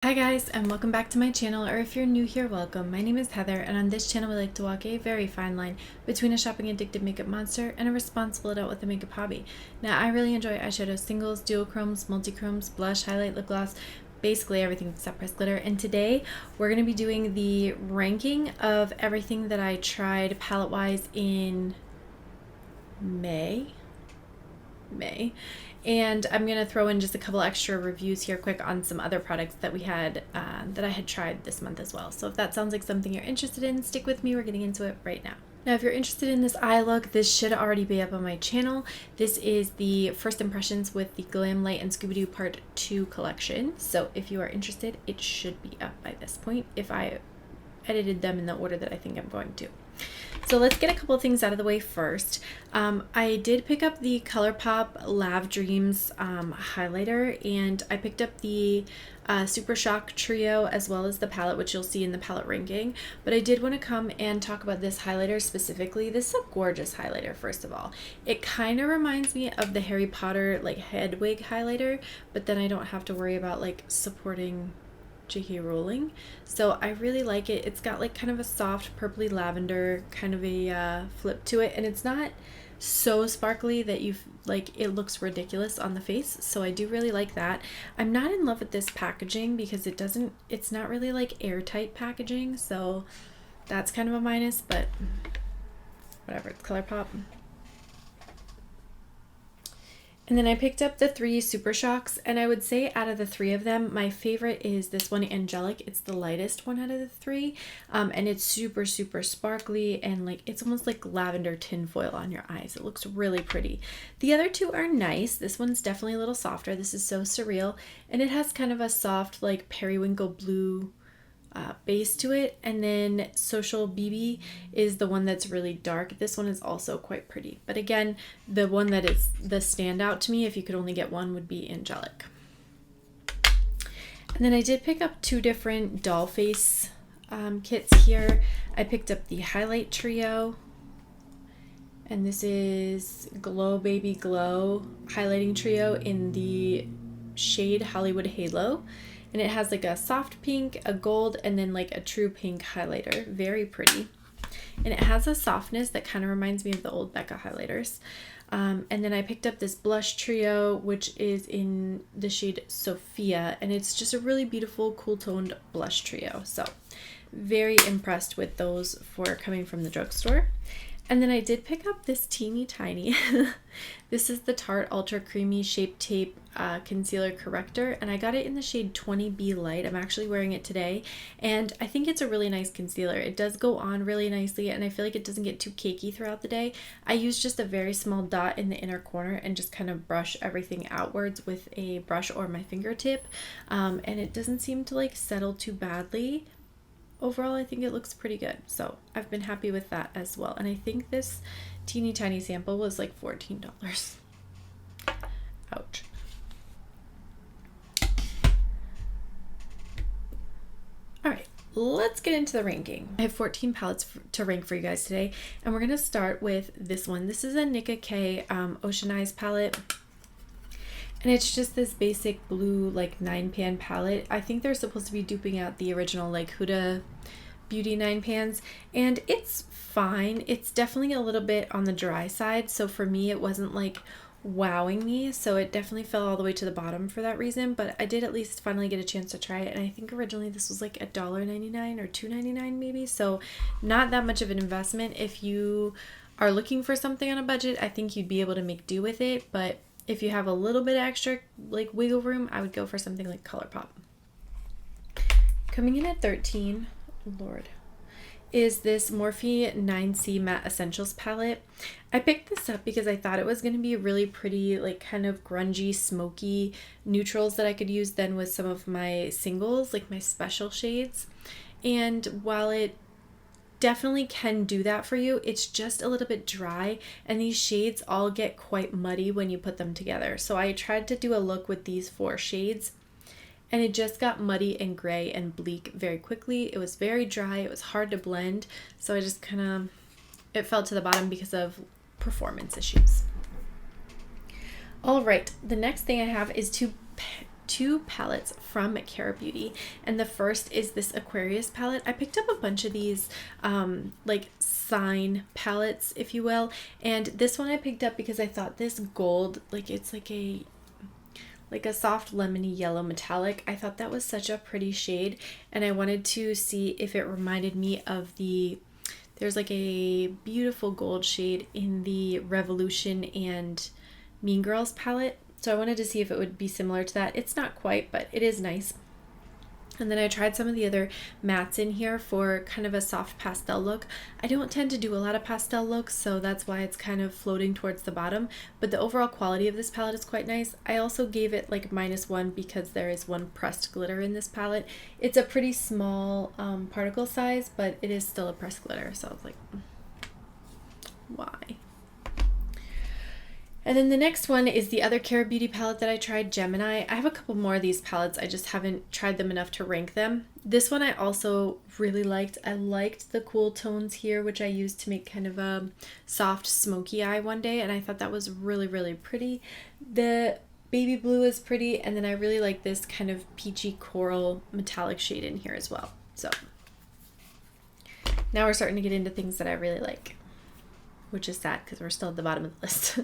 Hi guys, and welcome back to my channel, or if you're new here, welcome. My name is Heather, and on this channel we like to walk a very fine line between a shopping addicted makeup monster and a responsible adult with a makeup hobby. Now, I really enjoy eyeshadow singles, duochromes, multichromes, blush, highlight, lip gloss, basically everything except pressed glitter. And today we're going to be doing the ranking of everything that I tried palette wise in May. And I'm gonna throw in just a couple extra reviews here quick on some other products that we had that I had tried this month as well. So if that sounds like something you're interested in, stick with me. We're getting into it right now. Now, if you're interested in this eye look, this should already be up on my channel. This is the first impressions with the Glamlite and Scooby-Doo Part 2 collection. So if you are interested, it should be up by this point if I edited them in the order that I think I'm going to. So let's get a couple of things out of the way first. I did pick up the Colourpop Lav Dreams highlighter, and I picked up the Super Shock Trio as well as the palette, which you'll see in the palette ranking. But I did want to come and talk about this highlighter specifically. This is a gorgeous highlighter, first of all. It kind of reminds me of the Harry Potter like Hedwig highlighter, but then I don't have to worry about like supporting J.K. Rowling. So I really like it. It's got like kind of a soft purpley lavender kind of a flip to it, and it's not so sparkly that you've like it looks ridiculous on the face. So I do really like that. I'm not in love with this packaging because it's not really like airtight packaging, so that's kind of a minus, but whatever. It's Colourpop. And then I picked up the 3 Super Shocks, and I would say out of the 3 of them, my favorite is this one, Angelic. It's the lightest one out of the 3, and it's super, super sparkly, and like it's almost like lavender tinfoil on your eyes. It looks really pretty. The other 2 are nice. This one's definitely a little softer. This is So Surreal, and it has kind of a soft like periwinkle blue base to it. And then Social BB is the one that's really dark. This one is also quite pretty, but again, the one that is the standout to me, if you could only get one, would be Angelic. And then I did pick up 2 different doll face kits here. I picked up the Highlight Trio, and this is Glow Baby Glow Highlighting Trio in the shade Hollywood Halo. And it has like a soft pink, a gold, and then like a true pink highlighter. Very pretty. And it has a softness that kind of reminds me of the old Becca highlighters. And then I picked up this blush trio, which is in the shade Sophia. And it's just a really beautiful, cool toned blush trio. So very impressed with those for coming from the drugstore. And then I did pick up this teeny tiny, this is the Tarte Ultra Creamy Shape Tape Concealer Corrector, and I got it in the shade 20B Light. I'm actually wearing it today, and I think it's a really nice concealer. It does go on really nicely, and I feel like it doesn't get too cakey throughout the day. I use just a very small dot in the inner corner and just kind of brush everything outwards with a brush or my fingertip, and it doesn't seem to like settle too badly. Overall, I think it looks pretty good, so I've been happy with that as well. And I think this teeny tiny sample was like $14. Ouch. All right, let's get into the ranking. I have 14 palettes to rank for you guys today, and we're going to start with this one. This is a Nikka K Ocean Eyes palette. And it's just this basic blue like 9-pan palette. I think they're supposed to be duping out the original like Huda Beauty 9-pans, and it's fine. It's definitely a little bit on the dry side, so for me it wasn't like wowing me, so it definitely fell all the way to the bottom for that reason. But I did at least finally get a chance to try it, and I think originally this was like $1.99 or $2.99 maybe, so not that much of an investment. If you are looking for something on a budget, I think you'd be able to make do with it, but if you have a little bit extra like wiggle room, I would go for something like Colourpop. Coming in at 13, Lord, is this Morphe 9C Matte Essentials palette. I picked this up because I thought it was going to be really pretty, like kind of grungy, smoky neutrals that I could use then with some of my singles, like my special shades. And while it definitely can do that for you, it's just a little bit dry, and these shades all get quite muddy when you put them together. So I tried to do a look with these 4 shades, and it just got muddy and gray and bleak very quickly. It was very dry, it was hard to blend, so I just kind of, it fell to the bottom because of performance issues. All right, the next thing I have is two two palettes from Kara Beauty, and the first is this Aquarius palette. I picked up a bunch of these like sign palettes, if you will, and this one I picked up because I thought this gold, like it's like a soft lemony yellow metallic. I thought that was such a pretty shade, and I wanted to see if it reminded me of there's like a beautiful gold shade in the Revolution and Mean Girls palette. So I wanted to see if it would be similar to that. It's not quite, but it is nice. And then I tried some of the other mattes in here for kind of a soft pastel look. I don't tend to do a lot of pastel looks, so that's why it's kind of floating towards the bottom. But the overall quality of this palette is quite nice. I also gave it like -1 because there is one pressed glitter in this palette. It's a pretty small particle size, but it is still a pressed glitter. So I was like, why? And then the next one is the other Kara Beauty palette that I tried, Gemini. I have a couple more of these palettes. I just haven't tried them enough to rank them. This one I also really liked. I liked the cool tones here, which I used to make kind of a soft smoky eye one day, and I thought that was really, really pretty. The baby blue is pretty, and then I really like this kind of peachy coral metallic shade in here as well. So now we're starting to get into things that I really like, which is sad because we're still at the bottom of the list.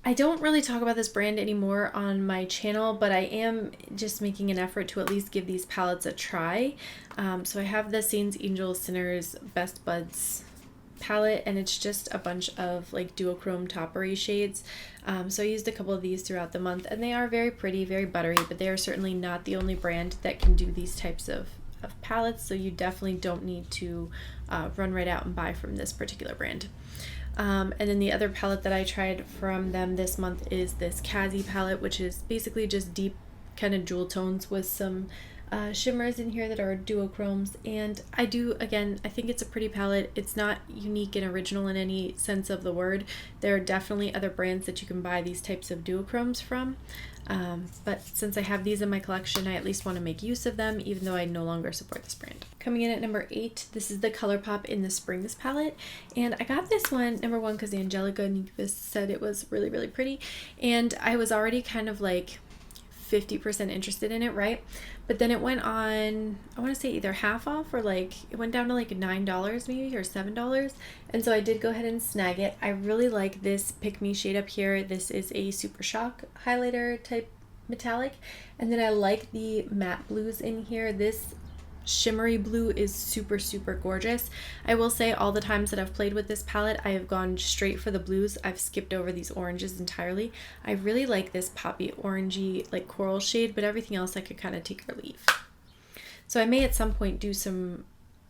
I don't really talk about this brand anymore on my channel, but I am just making an effort to at least give these palettes a try. So I have the Saints, Angels, Sinners, Best Buds palette, and it's just a bunch of like duochrome toppery shades. So I used a couple of these throughout the month, and they are very pretty, very buttery, but they are certainly not the only brand that can do these types of palettes, so you definitely don't need to run right out and buy from this particular brand. And then the other palette that I tried from them this month is this Kazzy palette, which is basically just deep kind of jewel tones with some shimmers in here that are duochromes. And I think it's a pretty palette. It's not unique and original in any sense of the word. There are definitely other brands that you can buy these types of duochromes from. But since I have these in my collection, I at least want to make use of them, even though I no longer support this brand. Coming in at number 8, this is the Colourpop in the Springs palette, and I got this one number 1 because Angelica Nikka said it was really, really pretty, and I was already kind of like 50% interested in it, right? But then it went on, I want to say either half off or like it went down to like $9 maybe, or $7, and so I did go ahead and snag it. I really like this Pick Me shade up here. This is a Super Shock highlighter type metallic, and then I like the matte blues in here. This shimmery blue is super, super gorgeous. I will say all the times that I've played with this palette, I have gone straight for the blues. I've skipped over these oranges entirely. I really like this poppy orangey like coral shade, but everything else I could kind of take or leave. So I may at some point do some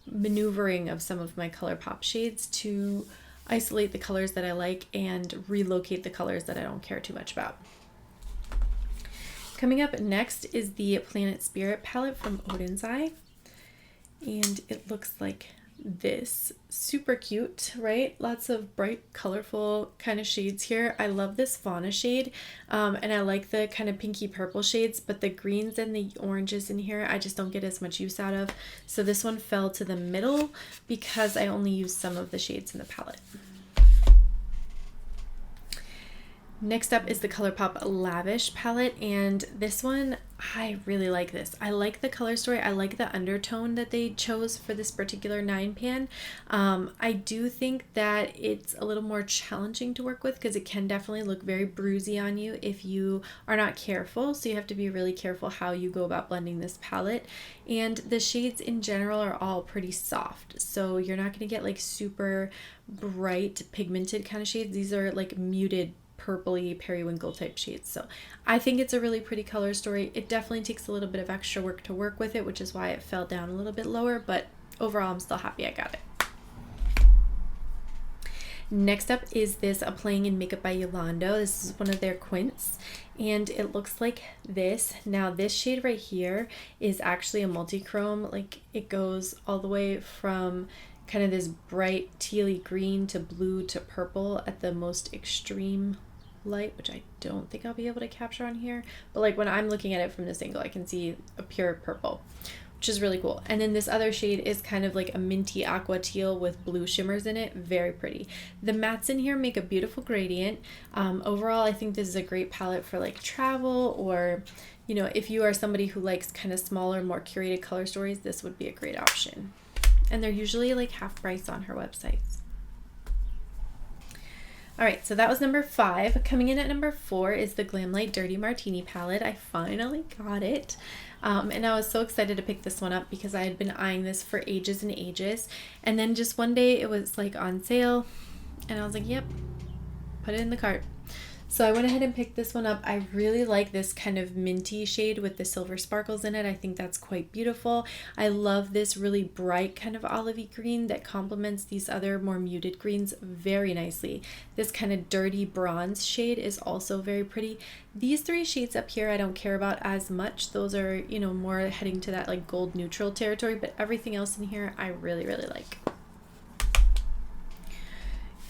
maneuvering of some of my Colourpop shades to isolate the colors that I like and relocate the colors that I don't care too much about. Coming up next is the Planet Spirit palette from Odens, and it looks like this. Super cute, right? Lots of bright, colorful kind of shades here. I love this fauna shade, and I like the kind of pinky purple shades, but the greens and the oranges in here I just don't get as much use out of. So this one fell to the middle because I only used some of the shades in the palette. Next up is the Colourpop Lavish palette, and this one, I really like this. I like the color story. I like the undertone that they chose for this particular 9-pan. I do think that it's a little more challenging to work with because it can definitely look very bruisey on you if you are not careful. So you have to be really careful how you go about blending this palette. And the shades in general are all pretty soft. So you're not going to get like super bright pigmented kind of shades. These are like muted purpley periwinkle type shades. So I think it's a really pretty color story. It definitely takes a little bit of extra work to work with it, which is why it fell down a little bit lower, but overall I'm still happy I got it. Next up is this Playing in Makeup by Yolando. This is one of their quints, and it looks like this. Now this shade right here is actually a multi-chrome. Like it goes all the way from kind of this bright tealy green to blue to purple at the most extreme light, which I don't think I'll be able to capture on here, but like when I'm looking at it from this angle, I can see a pure purple, which is really cool. And then this other shade is kind of like a minty aqua teal with blue shimmers in it. Very pretty. The mattes in here make a beautiful gradient. Overall, I think this is a great palette for like travel, or, you know, if you are somebody who likes kind of smaller, more curated color stories, this would be a great option. And they're usually like half price on her websites. All right, so that was number 5. Coming in at number 4 is the Glamlite Dirty Martini palette. I finally got it. And I was so excited to pick this one up because I had been eyeing this for ages and ages. And then just one day it was like on sale and I was like, yep, put it in the cart. So I went ahead and picked this one up. I really like this kind of minty shade with the silver sparkles in it. I think that's quite beautiful. I love this really bright kind of olivey green that complements these other more muted greens very nicely. This kind of dirty bronze shade is also very pretty. These 3 shades up here I don't care about as much. Those are, you know, more heading to that like gold neutral territory, but everything else in here I really, really like.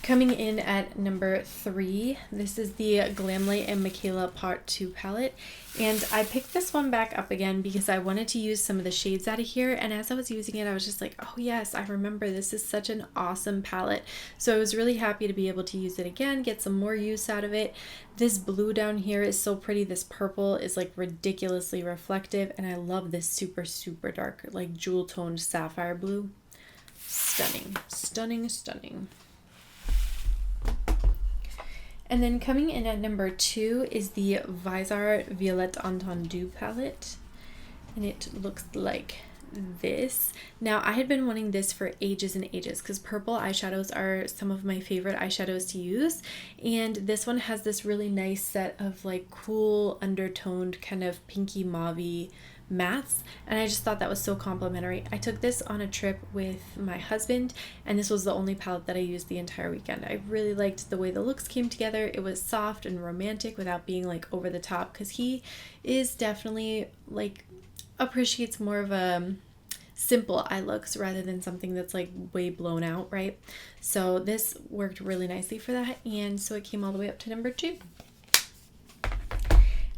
Coming in at number 3, this is the Glamlite Mikayla Part 2 palette, and I picked this one back up again because I wanted to use some of the shades out of here, and as I was using it I was just like, oh yes, I remember this is such an awesome palette. So I was really happy to be able to use it again, get some more use out of it. This blue down here is so pretty. This purple is like ridiculously reflective, and I love this super, super dark like jewel toned sapphire blue. Stunning, stunning, stunning. And then coming in at number 2 is the Viseart Violet entendu palette, and it looks like this. Now I had been wanting this for ages and ages because purple eyeshadows are some of my favorite eyeshadows to use, and this one has this really nice set of like cool undertoned kind of pinky mauvey mattes, and I just thought that was so complimentary. I took this on a trip with my husband, and this was the only palette that I used the entire weekend. I really liked the way the looks came together. It was soft and romantic without being like over the top, because he is definitely like appreciates more of a simple eye looks rather than something that's like way blown out, right? So this worked really nicely for that, and so it came all the way up to number 2.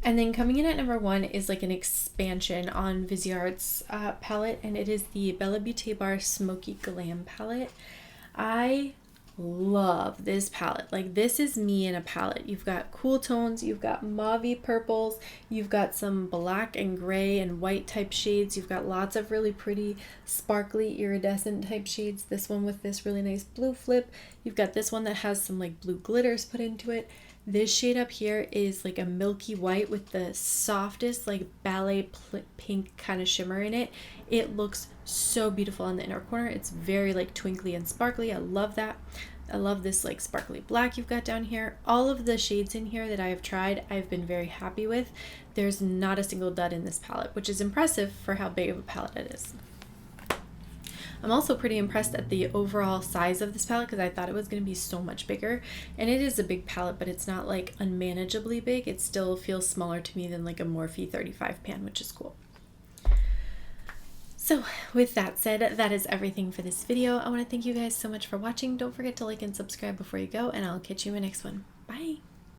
And then coming in at number 1 is like an expansion on Viseart's palette, and it is the Bella Beauté Bar Smoky Glam palette. I love this palette. Like, this is me in a palette. You've got cool tones, you've got mauvey purples, you've got some black and gray and white type shades, you've got lots of really pretty sparkly iridescent type shades. This one with this really nice blue flip. You've got this one that has some like blue glitters put into it. This shade up here is like a milky white with the softest like ballet pink kind of shimmer in it. It looks so beautiful in the inner corner. It's very like twinkly and sparkly. I love that. I love this like sparkly black you've got down here. All of the shades in here that I have tried, I've been very happy with. There's not a single dud in this palette, which is impressive for how big of a palette it is. I'm also pretty impressed at the overall size of this palette because I thought it was going to be so much bigger, and it is a big palette, but it's not like unmanageably big. It still feels smaller to me than like a Morphe 35 pan, which is cool. So with that said, that is everything for this video. I want to thank you guys so much for watching. Don't forget to like and subscribe before you go, and I'll catch you in my next one.